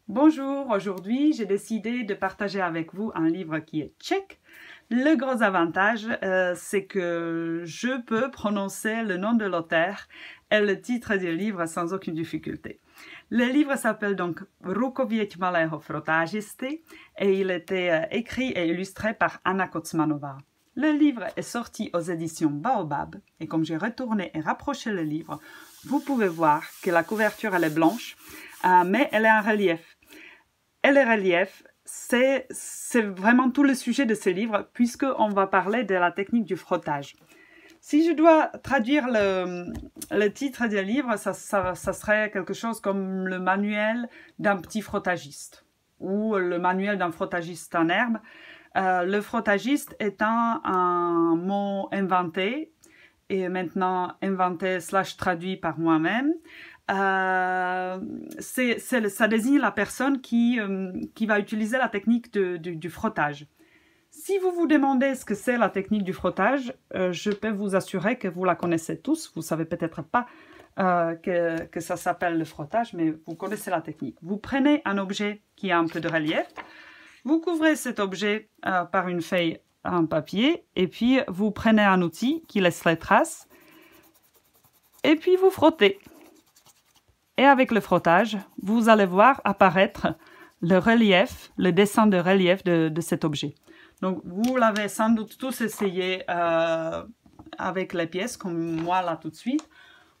Bonjour, aujourd'hui j'ai décidé de partager avec vous un livre qui est tchèque. Le gros avantage, c'est que je peux prononcer le nom de l'auteur et le titre du livre sans aucune difficulté. Le livre s'appelle donc Rukověď malého frotážisty et il était écrit et illustré par Anna Kocmanová. Le livre est sorti aux éditions Baobab et comme j'ai retourné et rapproché le livre, vous pouvez voir que la couverture elle est blanche, mais elle est en relief. Et le relief, c'est vraiment tout le sujet de ce livre puisqu'on va parler de la technique du frottage. Si je dois traduire le titre du livre, ça serait quelque chose comme le manuel d'un petit frottagiste ou le manuel d'un frottagiste en herbe. Le frottagiste étant un mot inventé et maintenant inventé / traduit par moi-même. Ça désigne la personne qui va utiliser la technique du frottage. Si vous vous demandez ce que c'est la technique du frottage, je peux vous assurer que vous la connaissez tous. Vous ne savez peut-être pas que ça s'appelle le frottage, mais vous connaissez la technique. Vous prenez un objet qui a un peu de relief, vous couvrez cet objet par une feuille en papier, et puis vous prenez un outil qui laisse les traces, et puis vous frottez. Et avec le frottage, vous allez voir apparaître le relief, le dessin de relief de cet objet. Donc, vous l'avez sans doute tous essayé avec les pièces, comme moi là tout de suite,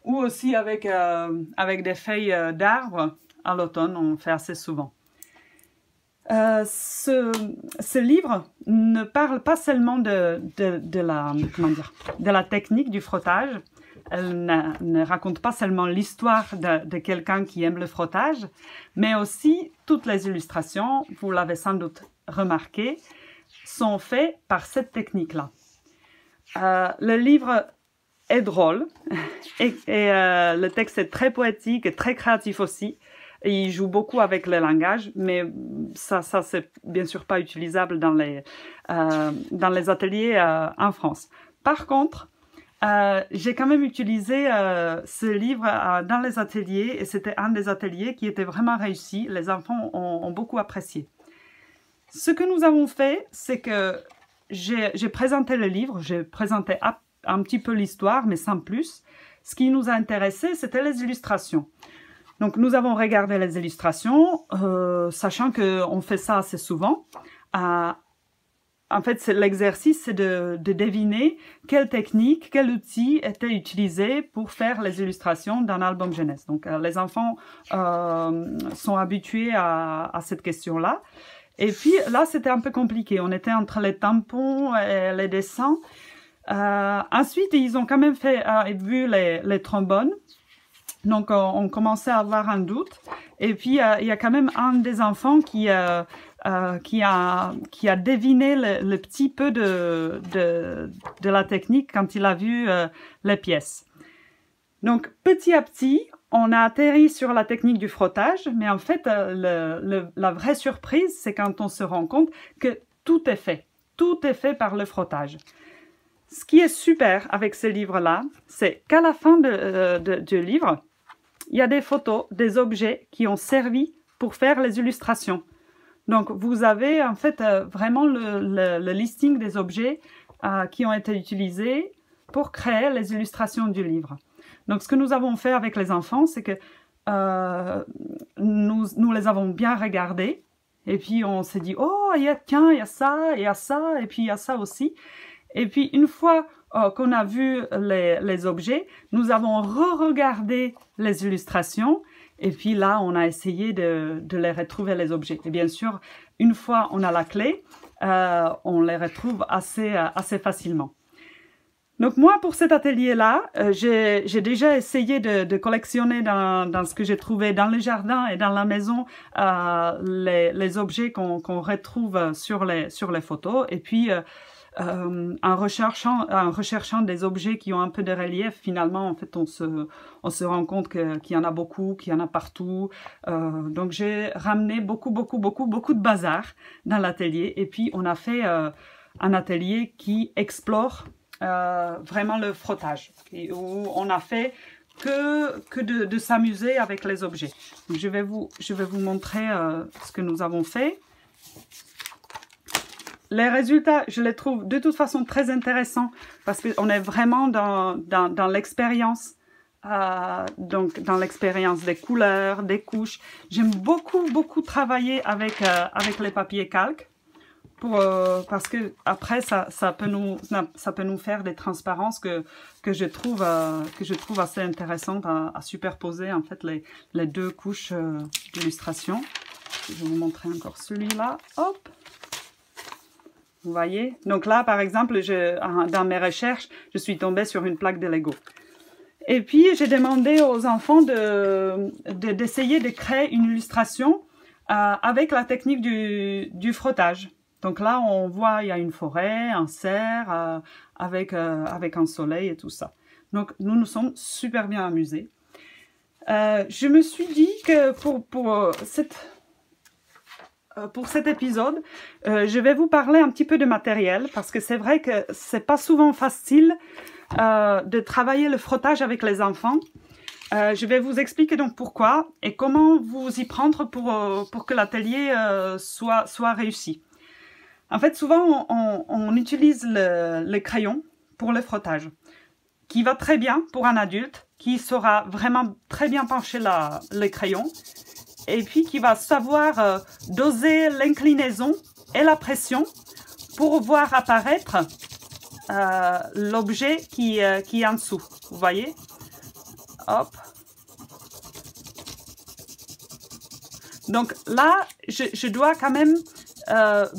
ou aussi avec des feuilles d'arbres. À l'automne, on fait assez souvent. Ce livre ne parle pas seulement de la technique du frottage. Elle ne raconte pas seulement l'histoire de quelqu'un qui aime le frottage, mais aussi toutes les illustrations, vous l'avez sans doute remarqué, sont faites par cette technique-là. Le livre est drôle et le texte est très poétique et très créatif aussi. Et il joue beaucoup avec le langage, mais ça c'est bien sûr pas utilisable dans les ateliers en France. Par contre, j'ai quand même utilisé ce livre dans les ateliers et c'était un des ateliers qui était vraiment réussi. Les enfants ont beaucoup apprécié. Ce que nous avons fait, c'est que j'ai présenté le livre, j'ai présenté un petit peu l'histoire, mais sans plus. Ce qui nous a intéressé, c'était les illustrations. Donc, nous avons regardé les illustrations, sachant qu'on fait ça assez souvent. En fait, l'exercice, c'est de deviner quelle technique, quel outil était utilisé pour faire les illustrations d'un album jeunesse. Donc, les enfants sont habitués à cette question-là. Et puis, là, c'était un peu compliqué. On était entre les tampons et les dessins. Ensuite, ils ont quand même vu les trombones. Donc, on commençait à avoir un doute. Et puis, il y a quand même un des enfants qui a deviné le petit peu de la technique quand il a vu les pièces. Donc, petit à petit, on a atterri sur la technique du frottage. Mais en fait, la vraie surprise, c'est quand on se rend compte que tout est fait. Tout est fait par le frottage. Ce qui est super avec ce livre-là, c'est qu'à la fin du livre, il y a des photos, des objets qui ont servi pour faire les illustrations. Donc, vous avez en fait vraiment le listing des objets qui ont été utilisés pour créer les illustrations du livre. Donc, ce que nous avons fait avec les enfants, c'est que nous les avons bien regardés. Et puis, on s'est dit, oh, tiens, il y a ça, et puis il y a ça aussi. Et puis, une fois qu'on a vu les objets, nous avons re-regardé les illustrations. Et puis là, on a essayé de les retrouver, les objets. Et bien sûr, une fois on a la clé, on les retrouve assez facilement. Donc moi, pour cet atelier-là, j'ai déjà essayé de collectionner dans ce que j'ai trouvé dans le jardin et dans la maison les objets qu'on retrouve sur les photos. Et puis, en recherchant des objets qui ont un peu de relief, finalement, en fait, on se rend compte qu'il y en a beaucoup, qu'il y en a partout. Donc, j'ai ramené beaucoup de bazar dans l'atelier. Et puis, on a fait un atelier qui explore vraiment le frottage. Et où on a fait que de s'amuser avec les objets. Donc, je vais vous montrer ce que nous avons fait. Les résultats, je les trouve de toute façon très intéressants parce qu'on est vraiment dans l'expérience. Donc dans l'expérience des couleurs, des couches. J'aime beaucoup travailler avec les papiers calques parce que après ça peut nous faire des transparences que je trouve assez intéressantes à superposer en fait les deux couches d'illustration. Je vais vous montrer encore celui-là. Hop. Vous voyez? Donc là, par exemple, dans mes recherches, je suis tombée sur une plaque de Lego. Et puis, j'ai demandé aux enfants d'essayer de créer une illustration avec la technique du frottage. Donc là, on voit, il y a une forêt, un cerf, avec un soleil et tout ça. Donc, nous nous sommes super bien amusés. Je me suis dit que pour cet épisode, je vais vous parler un petit peu de matériel parce que c'est vrai que c'est pas souvent facile de travailler le frottage avec les enfants. Je vais vous expliquer donc pourquoi et comment vous y prendre pour que l'atelier soit réussi. En fait, souvent, on utilise le crayon pour le frottage, qui va très bien pour un adulte, qui saura vraiment très bien pencher le crayon, et puis qui va savoir doser l'inclinaison et la pression pour voir apparaître l'objet qui est en dessous. Vous voyez? Hop. Donc là, je dois quand même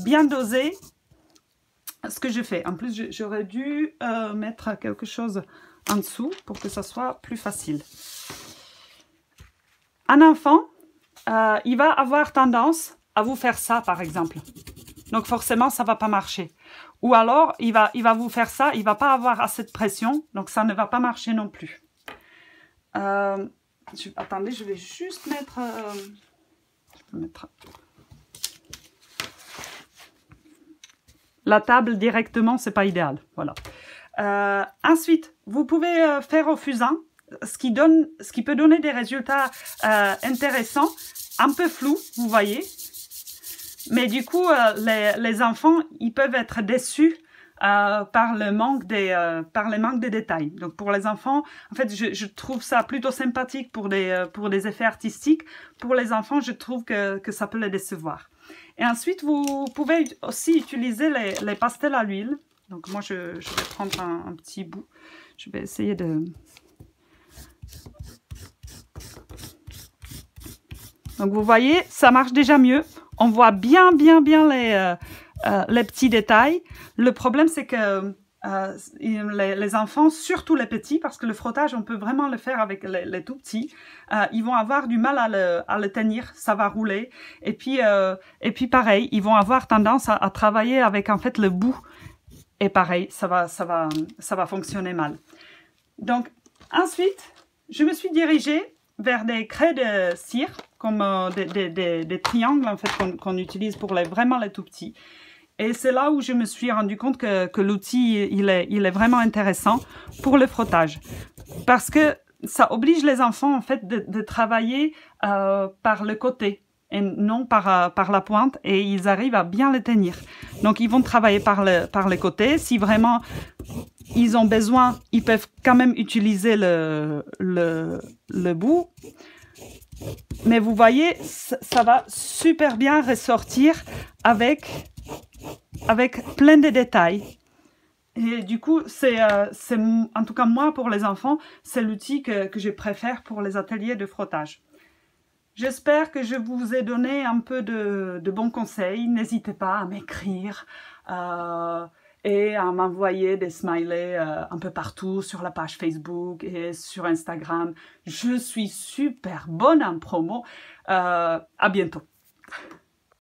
bien doser ce que je fais. En plus, j'aurais dû mettre quelque chose en dessous pour que ça soit plus facile. Un enfant, il va avoir tendance à vous faire ça, par exemple. Donc forcément, ça ne va pas marcher. Ou alors, il va vous faire ça, il ne va pas avoir assez de pression, donc ça ne va pas marcher non plus. Attendez, je vais juste mettre... je peux mettre... La table directement, c'est pas idéal. Voilà. Ensuite, vous pouvez faire au fusain, ce qui peut donner des résultats intéressants, un peu flous, vous voyez. Mais du coup, les enfants, ils peuvent être déçus par le manque des détails. Donc pour les enfants, en fait, je trouve ça plutôt sympathique pour des effets artistiques. Pour les enfants, je trouve que ça peut les décevoir. Et ensuite, vous pouvez aussi utiliser les pastels à l'huile. Donc moi, je vais prendre un petit bout. Je vais essayer de... Donc vous voyez, ça marche déjà mieux. On voit bien les petits détails. Le problème, c'est que les enfants, surtout les petits, parce que le frottage, on peut vraiment le faire avec les tout petits, ils vont avoir du mal à le tenir, ça va rouler. Et puis pareil, ils vont avoir tendance à travailler avec en fait le bout. Et pareil, ça va fonctionner mal. Donc ensuite, je me suis dirigée vers des craies de cire, comme des triangles en fait qu'on utilise pour vraiment les tout petits. Et c'est là où je me suis rendu compte que l'outil il est vraiment intéressant pour le frottage, parce que ça oblige les enfants en fait de travailler par le côté et non par la pointe, et ils arrivent à bien le tenir. Donc ils vont travailler par le côté. Si vraiment ils ont besoin, ils peuvent quand même utiliser le bout. Mais vous voyez, ça va super bien ressortir avec plein de détails. Et du coup, c'est en tout cas moi, pour les enfants, c'est l'outil que je préfère pour les ateliers de frottage. J'espère que je vous ai donné un peu de bons conseils. N'hésitez pas à m'écrire et à m'envoyer des smileys un peu partout sur la page Facebook et sur Instagram. Je suis super bonne en promo. À bientôt.